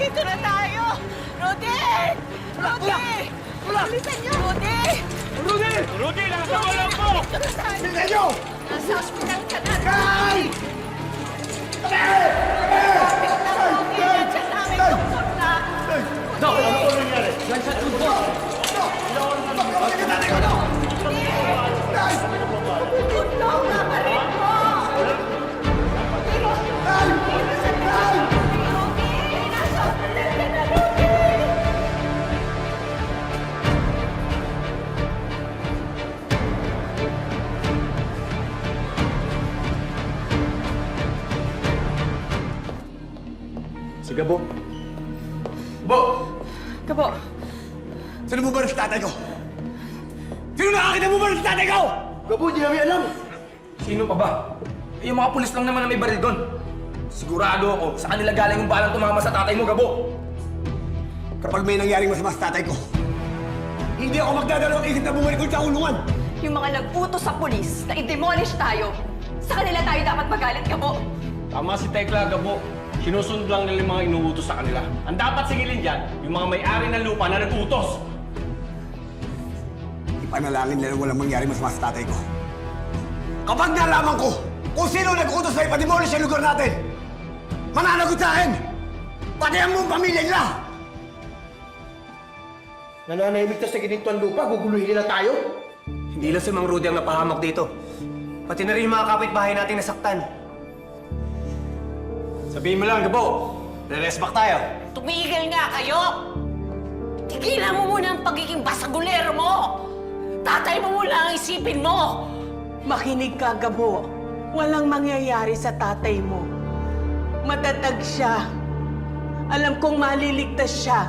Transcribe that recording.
Nandito na tayo! Rudy! Rudy! Bilisan niyo! Rudy! Rudy! Rudy, nasa wala po! Nandito na tayo! Bilisan niyo! Nasa ospital ka na! Kay! Kapit na Rudy! Nandiyan namin doktor na! Dok, ano po nangyari? Gunshot wound po! Tulong! Kapalit mo! Bilisan mo! Rudy! Nasa ospital ka na, Rudy! Si Gabo. Bo! Gabo! Sino mo ba si tatay ko? Sino nakakita mo ba si tatay ko? Gabo, di namin alam. Sino pa ba? Eh, yung mga pulis lang naman na may baril doon. Sigurado ako, sa kanila galing yung balang tumama sa tatay mo, Gabo. Kapag may nangyaring masama sa tatay ko, hindi ako magdadalawang isip na bumalik ulit sa kulungan. Yung mga nag-utos sa pulis na i-demolish tayo, sa kanila tayo dapat magalit, Gabo. Tama si Tekla, Gabo. Sinusunod lang nila yung mga inuutos sa kanila. Ang dapat sigilin dyan, yung mga may-ari ng lupa na nag-utos. Ipanalangin nila walang mangyari masama sa tatay ko. Kapag nalaman ko kung sino nag-utos na ipademolish ang lugar natin, mananagot sa akin! Pati ang mong pamilya nila! Nananahimik na sa ginito ang lupa, guguluhin nila tayo. Hindi lang si Mang Rudy ang napahamak dito. Pati na rin yung mga kapitbahay nating nasaktan. Sabihin mo lang, Gabo. Re-respect tayo. Tumigil nga kayo! Tigilan mo muna ang pagiging basagulero mo! Tatay mo muna ang isipin mo! Makinig ka, Gabo. Walang mangyayari sa tatay mo. Matatag siya. Alam kong maliligtas siya.